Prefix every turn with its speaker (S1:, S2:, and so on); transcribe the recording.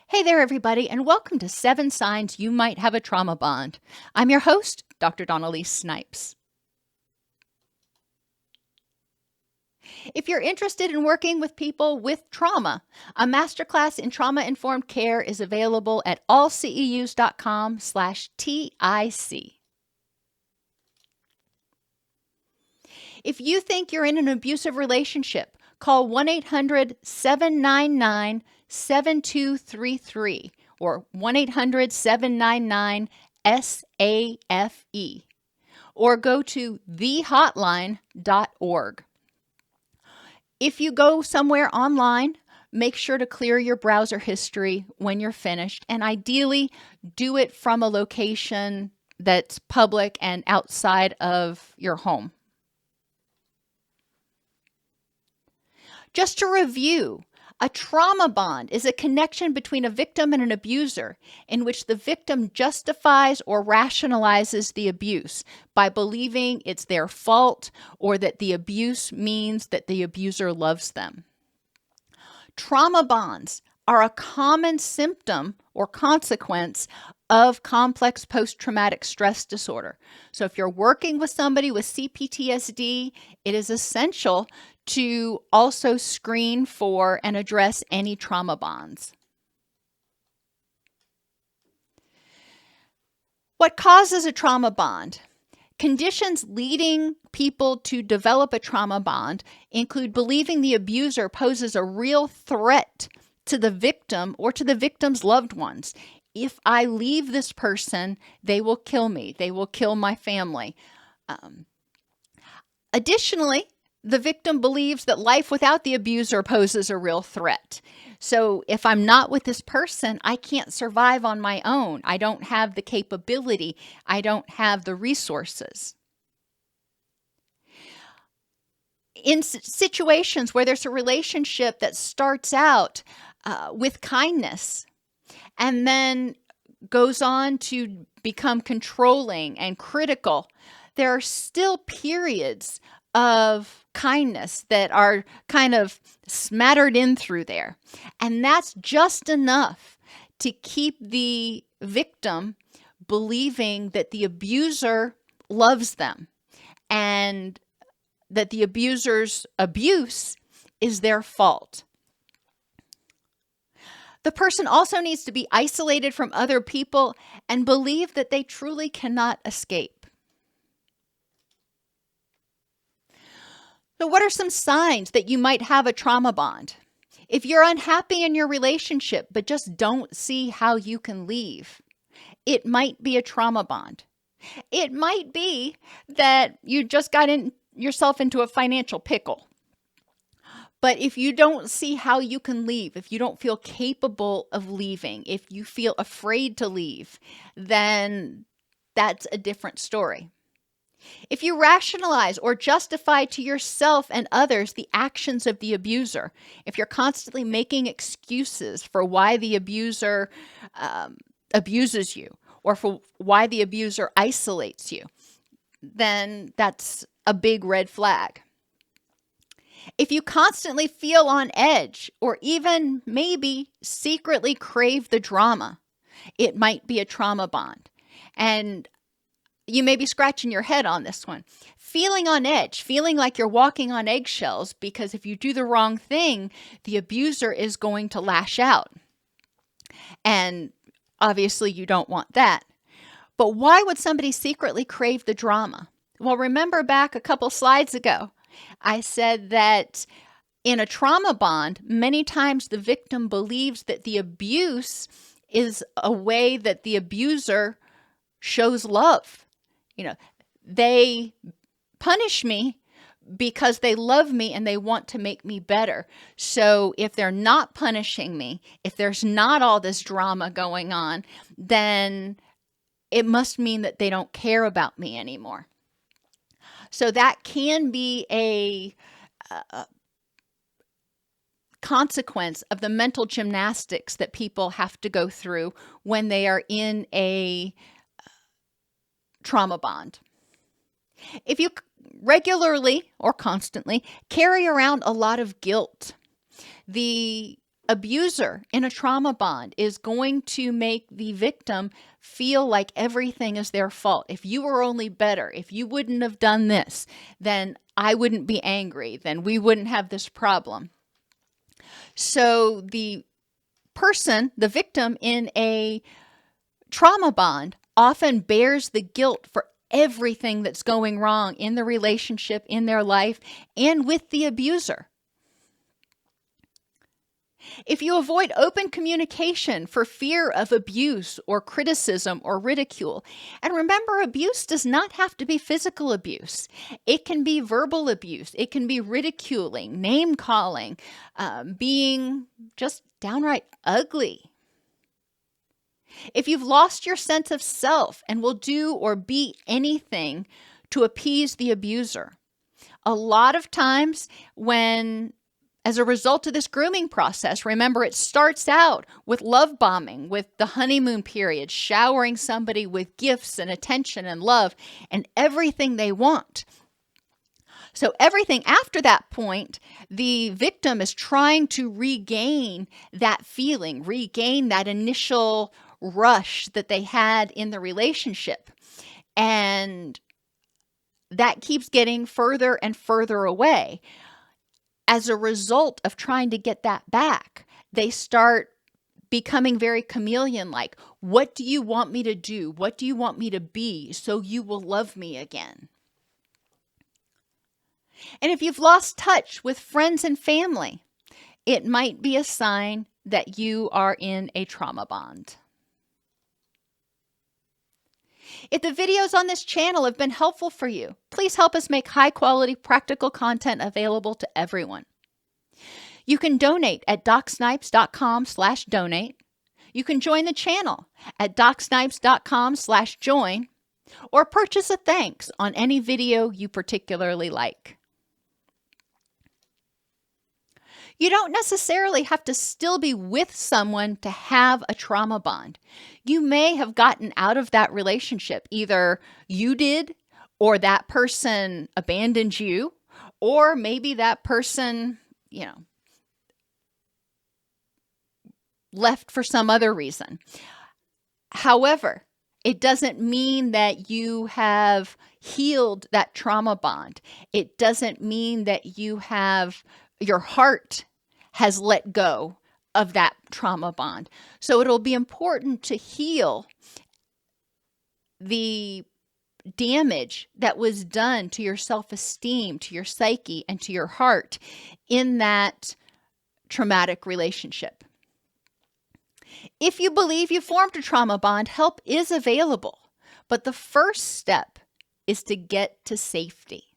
S1: Hey there, everybody, and welcome to 7 Signs You Might Have a Trauma Bond. I'm your host, Dr. Elise Snipes. If you're interested in working with people with trauma, a masterclass in trauma-informed care is available at allceus.com/TIC. If you think you're in an abusive relationship, call 1-800-799-7233 or 1-800-799-SAFE or go to thehotline.org. If you go somewhere online, make sure to clear your browser history when you're finished, and ideally do it from a location that's public and outside of your home. Just to review, a trauma bond is a connection between a victim and an abuser in which the victim justifies or rationalizes the abuse by believing it's their fault or that the abuse means that the abuser loves them. Trauma bonds are a common symptom or consequence of complex post-traumatic stress disorder. So if you're working with somebody with CPTSD, it is essential to also screen for and address any trauma bonds. What causes a trauma bond? Conditions leading people to develop a trauma bond include believing the abuser poses a real threat to the victim or to the victim's loved ones. If I leave this person, they will kill me. They will kill my family. Additionally, the victim believes that life without the abuser poses a real threat. So if I'm not with this person, I can't survive on my own. I don't have the capability. I don't have the resources. In situations where there's a relationship that starts out with kindness and then goes on to become controlling and critical, there are still periods of kindness that are kind of smattered in through there. And that's just enough to keep the victim believing that the abuser loves them and that the abuser's abuse is their fault. The person also needs to be isolated from other people and believe that they truly cannot escape. So what are some signs that you might have a trauma bond? If you're unhappy in your relationship but just don't see how you can leave, it might be a trauma bond. It might be that you just got yourself into a financial pickle. But if you don't see how you can leave, if you don't feel capable of leaving, if you feel afraid to leave, then that's a different story. If you rationalize or justify to yourself and others the actions of the abuser, if you're constantly making excuses for why the abuser abuses you or for why the abuser isolates you, then that's a big red flag. If you constantly feel on edge or even maybe secretly crave the drama, it might be a trauma bond. And you may be scratching your head on this one. Feeling on edge, feeling like you're walking on eggshells because if you do the wrong thing, the abuser is going to lash out. And obviously you don't want that. But why would somebody secretly crave the drama? Well, remember back a couple slides ago, I said that in a trauma bond, many times the victim believes that the abuse is a way that the abuser shows love. They punish me because they love me and they want to make me better. So if they're not punishing me, if there's not all this drama going on, then it must mean that they don't care about me anymore. So that can be a consequence of the mental gymnastics that people have to go through when they are in a trauma bond. If you regularly or constantly carry around a lot of guilt, the abuser in a trauma bond is going to make the victim feel like everything is their fault. If you were only better, if you wouldn't have done this, then I wouldn't be angry, then we wouldn't have this problem. So the person, the victim in a trauma bond, often bears the guilt for everything that's going wrong in the relationship, in their life, and with the abuser. If you avoid open communication for fear of abuse or criticism or ridicule, and remember, abuse does not have to be physical abuse. It can be verbal abuse. It can be ridiculing, name calling, being just downright ugly. If you've lost your sense of self and will do or be anything to appease the abuser, a lot of times as a result of this grooming process, remember, it starts out with love bombing, with the honeymoon period, showering somebody with gifts and attention and love and everything they want. So everything after that point, the victim is trying to regain that feeling, regain that initial rush that they had in the relationship. And that keeps getting further and further away. As a result of trying to get that back, they start becoming very chameleon-like. What do you want me to do? What do you want me to be so you will love me again? And if you've lost touch with friends and family, it might be a sign that you are in a trauma bond. If the videos on this channel have been helpful for you, please help us make high-quality, practical content available to everyone. You can donate at DocSnipes.com/donate. You can join the channel at DocSnipes.com/join, or purchase a thanks on any video you particularly like. You don't necessarily have to still be with someone to have a trauma bond. You may have gotten out of that relationship. Either you did, or that person abandoned you, or maybe that person, left for some other reason. However, it doesn't mean that you have healed that trauma bond. It doesn't mean that your heart has let go of that trauma bond. So it'll be important to heal the damage that was done to your self-esteem, to your psyche, and to your heart in that traumatic relationship. If you believe you formed a trauma bond, help is available. But the first step is to get to safety.